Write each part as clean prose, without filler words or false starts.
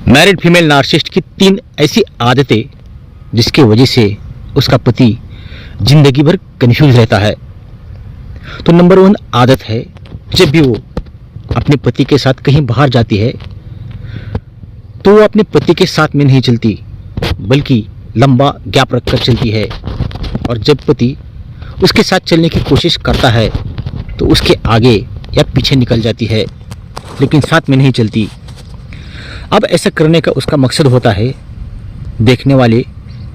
Married female narcissist की 3 ऐसी आदतें जिसकी वजह से उसका पति जिंदगी भर कंफ्यूज रहता है। तो नंबर 1 आदत है, जब भी वो अपने पति के साथ कहीं बाहर जाती है तो वो अपने पति के साथ में नहीं चलती बल्कि लंबा गैप रखकर चलती है, और जब पति उसके साथ चलने की कोशिश करता है तो उसके आगे या पीछे निकल जाती है लेकिन साथ में नहीं चलती। अब ऐसा करने का उसका मकसद होता है देखने वाले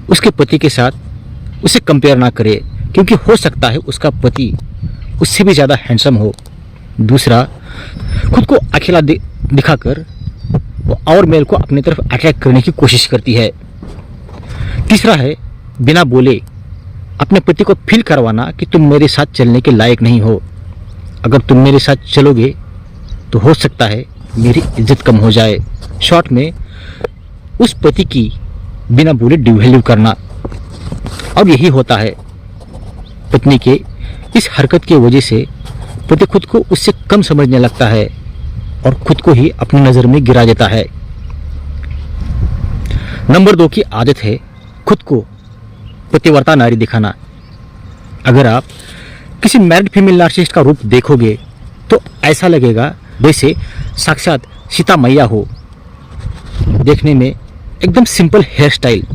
उसके पति के साथ उसे कंपेयर ना करे, क्योंकि हो सकता है उसका पति उससे भी ज़्यादा हैंडसम हो। दूसरा, खुद को अकेला दिखाकर वो और मेल को अपनी तरफ अट्रैक्ट करने की कोशिश करती है। तीसरा है, बिना बोले अपने पति को फील करवाना कि तुम मेरे साथ चलने के लायक नहीं हो। अगर तुम मेरे साथ चलोगे तो हो सकता है मेरी इज्जत कम हो जाए। शॉर्ट में उस पति की बिना बोले डिवैल्यू करना। और यही होता है, पत्नी के इस हरकत की वजह से पति खुद को उससे कम समझने लगता है और खुद को ही अपनी नज़र में गिरा देता है। नंबर 2 की आदत है खुद को पतिव्रता नारी दिखाना। अगर आप किसी मैरिड फीमेल नार्सिसिस्ट का रूप देखोगे तो ऐसा लगेगा जैसे साक्षात सीता मैया हो। देखने में एकदम सिंपल हेयर स्टाइल,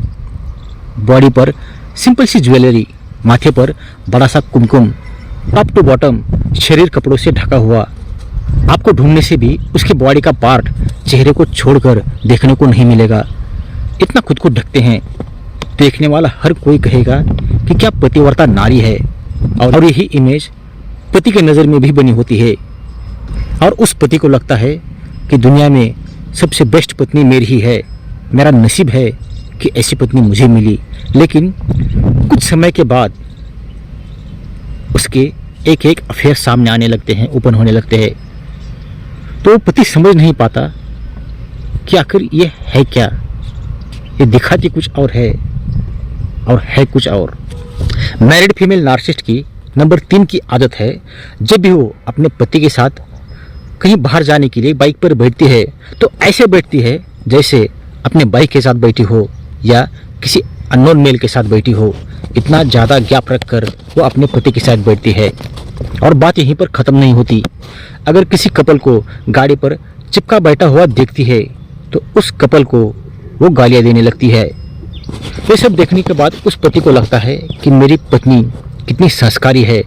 बॉडी पर सिंपल सी ज्वेलरी, माथे पर बड़ा सा कुमकुम, टॉप टू बॉटम शरीर कपड़ों से ढका हुआ। आपको ढूंढने से भी उसकी बॉडी का पार्ट चेहरे को छोड़कर देखने को नहीं मिलेगा। इतना खुद को ढकते हैं, देखने वाला हर कोई कहेगा कि क्या पतिव्रता नारी है। और यही इमेज पति के नज़र में भी बनी होती है और उस पति को लगता है कि दुनिया में सबसे बेस्ट पत्नी मेरी ही है, मेरा नसीब है कि ऐसी पत्नी मुझे मिली। लेकिन कुछ समय के बाद उसके एक एक अफेयर सामने आने लगते हैं, ओपन होने लगते हैं, तो पति समझ नहीं पाता कि आखिर ये है क्या। ये दिखाती कुछ और है कुछ और। मैरिड फीमेल नार्सिसिस्ट की नंबर 3 की आदत है, जब भी वो अपने पति के साथ कहीं बाहर जाने के लिए बाइक पर बैठती है तो ऐसे बैठती है जैसे अपने बाइक के साथ बैठी हो या किसी अननोन मेल के साथ बैठी हो। इतना ज़्यादा गैप रखकर वो अपने पति के साथ बैठती है और बात यहीं पर ख़त्म नहीं होती। अगर किसी कपल को गाड़ी पर चिपका बैठा हुआ देखती है तो उस कपल को वो गालियाँ देने लगती है। ये सब देखने के बाद उस पति को लगता है कि मेरी पत्नी कितनी संस्कारी है,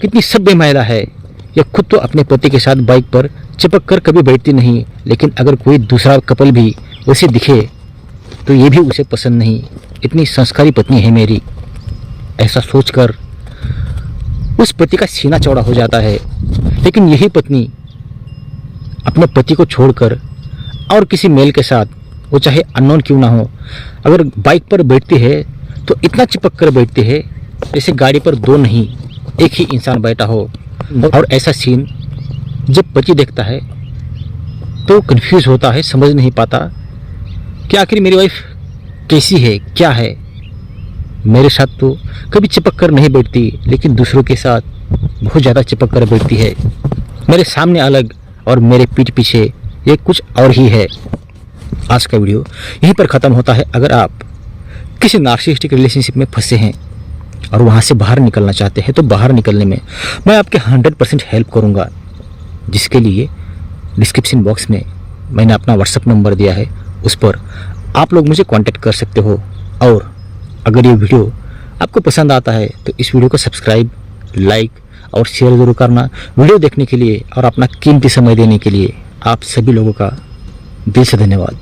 कितनी सभ्य महिला है। यह खुद तो अपने पति के साथ बाइक पर चिपक कर कभी बैठती नहीं, लेकिन अगर कोई दूसरा कपल भी उसे दिखे तो ये भी उसे पसंद नहीं। इतनी संस्कारी पत्नी है मेरी, ऐसा सोचकर उस पति का सीना चौड़ा हो जाता है। लेकिन यही पत्नी अपने पति को छोड़कर और किसी मेल के साथ, वो चाहे अननोन क्यों ना हो, अगर बाइक पर बैठती है तो इतना चिपक कर बैठती है जैसे गाड़ी पर 2 नहीं, एक ही इंसान बैठा हो। और ऐसा सीन जब पति देखता है तो कंफ्यूज होता है, समझ नहीं पाता कि आखिर मेरी वाइफ कैसी है, क्या है। मेरे साथ तो कभी चिपक कर नहीं बैठती, लेकिन दूसरों के साथ बहुत ज़्यादा चिपक कर बैठती है। मेरे सामने अलग और मेरे पीठ पीछे ये कुछ और ही है। आज का वीडियो यहीं पर ख़त्म होता है। अगर आप किसी नार्सिसिस्टिक रिलेशनशिप में फंसे हैं और वहाँ से बाहर निकलना चाहते हैं तो बाहर निकलने में मैं आपके 100% हेल्प करूँगा, जिसके लिए डिस्क्रिप्शन बॉक्स में मैंने अपना व्हाट्सएप नंबर दिया है, उस पर आप लोग मुझे कांटेक्ट कर सकते हो। और अगर ये वीडियो आपको पसंद आता है तो इस वीडियो को सब्सक्राइब, लाइक और शेयर ज़रूर करना। वीडियो देखने के लिए और अपना कीमती समय देने के लिए आप सभी लोगों का दिल से धन्यवाद।